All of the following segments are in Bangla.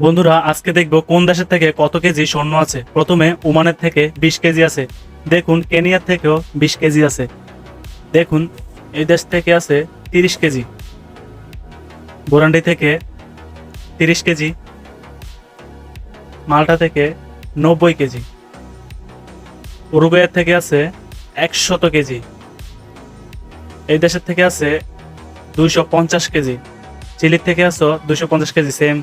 বন্ধুরা, আজকে দেখব কোন দেশের থেকে কত কেজি স্বর্ণ আছে। প্রথমে ওমানের থেকে 20 কেজি আছে। দেখুন কেনিয়ার থেকেও 20 কেজি আছে। দেখুন এই দেশ থেকে আছে 30 কেজি। বুরান্ডি থেকে 30 কেজি। মাল্টা থেকে 90 কেজি। উরুগুয়ের থেকে আছে 100 কেজি। এই দেশের থেকে আছে 250 কেজি। চিলির থেকে আছে 250 কেজি সেম।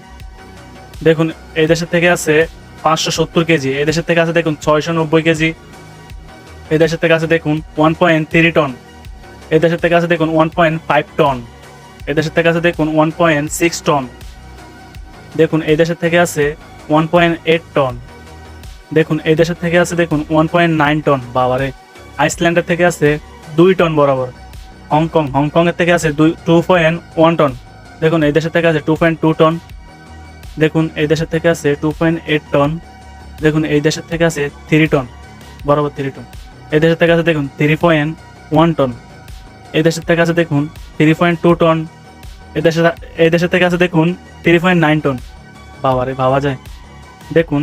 দেখুন এই দেশের থেকে আছে 570 কেজি। এই দেশের থেকে আছে দেখুন 690 কেজি। এই দেশের থেকে আছে দেখুন 1.3 টন। এই দেশের থেকে আছে দেখুন 1.5 টন। এই দেশের থেকে আছে দেখুন 1.6 টন। দেখুন এই দেশের থেকে আছে 1.8 টন। দেখুন এই দেশের থেকে আছে দেখুন 1.9 টন। বাবারে। আইসল্যান্ডের থেকে আছে 2 টন বরাবর। হংকং এর থেকে আছে 2.1 টন। দেখুন এই দেশের থেকে আছে 2.2 টন। দেখুন এই দেশের থেকে আছে 2.8 টন। দেখুন এই দেশের থেকে আছে 3 টন বরাবর 3 টন। এই দেশের থেকে আছে দেখুন 3.1 টন। এই দেশের থেকে আছে দেখুন 3.2 টন। এই দেশের থেকে আছে দেখুন 3.9 টন। বাবারে, ভাবা যায়। দেখুন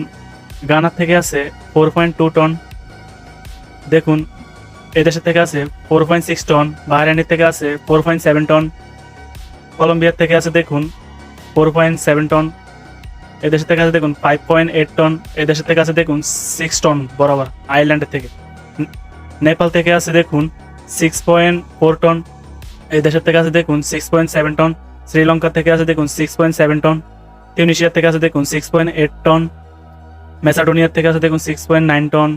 গানার থেকে আছে 4.2 টন। দেখুন এই দেশের থেকে আছে 4.6 টন। বাহরাইনের থেকে আছে 4.7 টন। কলম্বিয়ার থেকে আছে দেখুন 4.7 টন। এই দেশের থেকে আছে দেখুন 5.8 টন। এই দেশের থেকে আছে দেখুন 6 টন বরাবর আয়ারল্যান্ডের থেকে। নেপাল থেকে আছে দেখুন 6.4 টন। এই দেশের থেকে আছে দেখুন 6.7 টন। শ্রীলঙ্কা থেকে আছে দেখুন 6.7 টন। টিউনিশিয়া থেকে আছে দেখুন 6.8 টন। ম্যাসাডোনিয়ার থেকে আছে দেখুন 6.9 টন।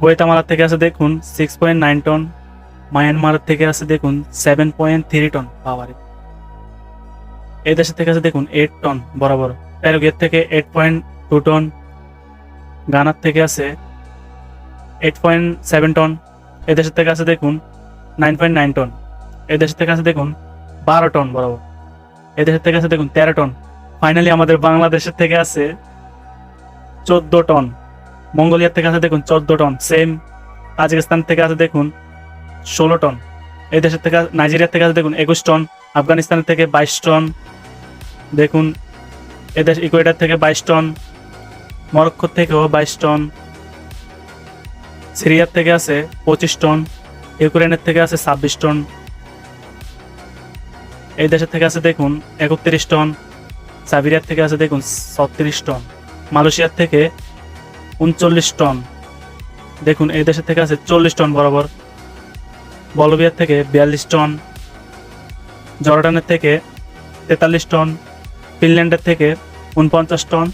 গুয়াতেমালা থেকে আছে দেখুন 6.9 টন। মায়ানমার থেকে আছে দেখুন 7.3 টন। বাবারে। এই দেশের থেকে আছে দেখুন 8 টন বরাবর। প্যারাগুয়ের থেকে 8.2 টন। গানার থেকে আছে 8.7 টন। এই দেশের থেকে আছে দেখুন 9.9 টন। এই দেশের থেকে আছে দেখুন 12 টন বরাবর। এই দেশের থেকে আছে দেখুন 13 টন। ফাইনালি আমাদের বাংলাদেশের থেকে আছে 14 টন। মঙ্গোলিয়ার থেকে আছে দেখুন 14 টন সেম। তাজিকিস্তান থেকে আছে দেখুন 16 টন। এই দেশের থেকে নাইজেরিয়ার থেকে আছে দেখুন 21 টন। আফগানিস্তানের থেকে 22 টন। দেখুন এদেশ ইকুয়েডর থেকে 22 টন। মরক্কো থেকেও 22 টন। সিরিয়ার থেকে আছে 25 টন। ইউক্রেনের থেকে আছে 26 টন। এই দেশের থেকে আছে দেখুন 31 টন। সাইবেরিয়ার থেকে আছে দেখুন 36 টন। মালয়েশিয়ার থেকে 39 টন। দেখুন এই দেশের থেকে আছে 40 টন বরাবর। বলভিয়ার থেকে 42 টন। জর্ডানের থেকে 43 টন। ফিনল্যান্ডের থেকে 49 টন।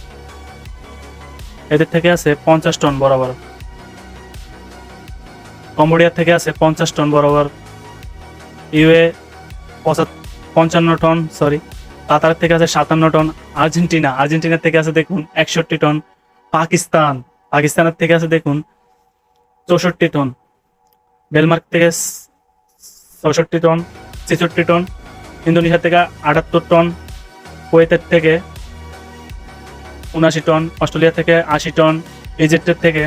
এদের থেকে আছে 50 টন বরাবর। কম্বোডিয়ার থেকে আছে 50 টন বরাবর। UA 55 ton, sorry. কাতার থেকে আছে 57 টন। আর্জেন্টিনার থেকে আছে দেখুন 61 টন। পাকিস্তানের থেকে আছে দেখুন 64 টন। ডেনমার্ক থেকে 66 টন, 66 টন। ইন্দোনেশিয়া থেকে 78 টন। কুয়েতের থেকে 79 টন। অস্ট্রেলিয়া থেকে 80 টন। ইজিপ্টের থেকে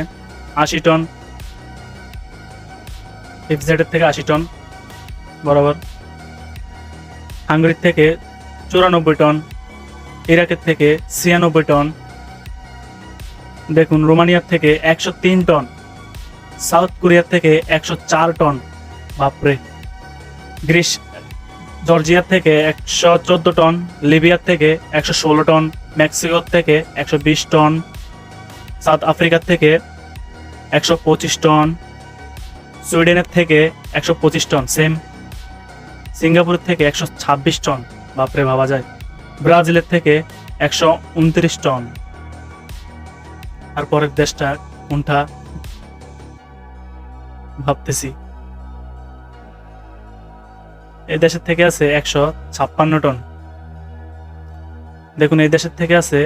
80 টন। এফজেডের থেকে 80 টন বরাবর। হাঙ্গেরির থেকে 94 টন। ইরাকের থেকে 96 টন। দেখুন রোমানিয়ার থেকে 103 টন। সাউথ কোরিয়ার থেকে 104 টন। বাপরে। জর্জিয়ার থেকে 114 টন। লিবিয়ার থেকে 116 টন। মেক্সিকোর থেকে 120 টন। সাউথ আফ্রিকার থেকে 125 টন। সুইডেনের থেকে 125 টন সেম। সিঙ্গাপুরের থেকে 126 টন। বাপরে, ভাবা যায়। ব্রাজিলের থেকে 129 টন। আর পরের দেশটা কোনটা ভাবতেছি। এই দেশের থেকে আছে 156 টন। দেখুন এই দেশের থেকে আছে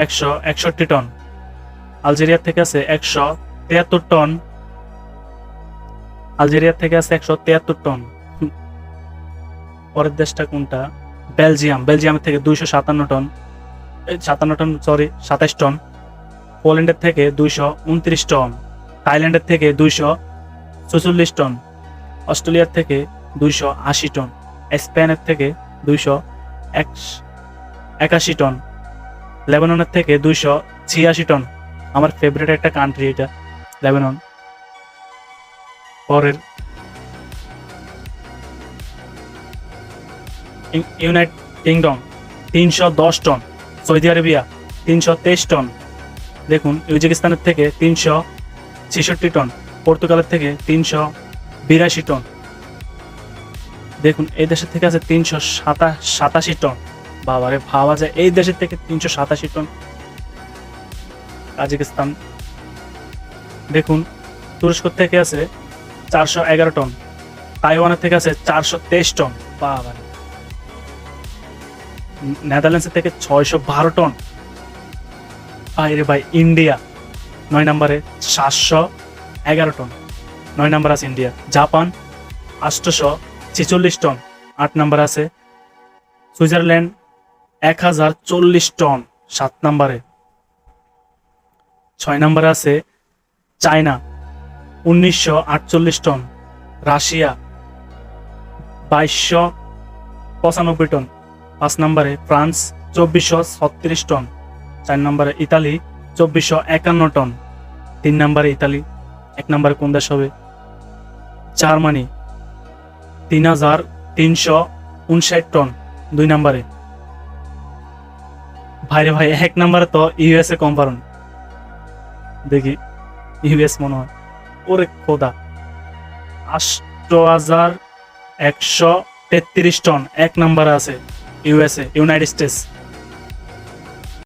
161 টন। আলজেরিয়ার থেকে আছে 173 টন। আলজেরিয়ার থেকে আছে 173 টন। পরের দেশটা কোনটা? বেলজিয়ামের থেকে 257 টন। 27 টন। পোল্যান্ডের থেকে 229 টন। থাইল্যান্ডের থেকে 246 টন। অস্ট্রেলিয়ার থেকে 280 টন। স্পেনের থেকে 281 টন। লেবাননের থেকে 286 টন। আমার ফেভারিট একটা কান্ট্রি এটা, লেবানন। পরের United Kingdom 310 ton, Saudi Arabia 323 ton. দেখুন ইউজবেকিস্তানের থেকে 366 টন, পর্তুগালের থেকে 382 টন। দেখুন এই দেশের থেকে আছে 387 টন। বাবারে, ভাবা যায় এই দেশের থেকে 387 টন। কাজাকিস্তান দেখুন, তুরস্ক থেকে আছে 411 টন, তাইওয়ানের থেকে আছে 423 টন। বাবারে, নেদারল্যান্ডসের থেকে 612 টন। বাইরে ভাই, ইন্ডিয়া 9 নম্বরে 711 টন, 9 নম্বর আছে ইন্ডিয়া। জাপান 846 টন, 8 নম্বর আছে। সুইজারল্যান্ড 1040 টন, 7 নম্বরে। 6 নম্বরে আছে চায়না 1948 টন। রাশিয়া 2295 টন, 5 নম্বরে। ফ্রান্স 2436 টন, 4 নম্বরে। ইতালি 2451 টন, 3 নম্বরে ইতালি। 1 নম্বরে কোন দেশ হবে? জার্মানি 3359 টন, 2 নম্বরে। ভাইরে ভাই, 1 নম্বরে তো ইউএসএ কম্পারন। দেখি ইউএস মনে হয়, ওরে খোদা, 8133 টন, 1 নম্বরে আছে ইউএসএ, ইউনাইটেড স্টেটস।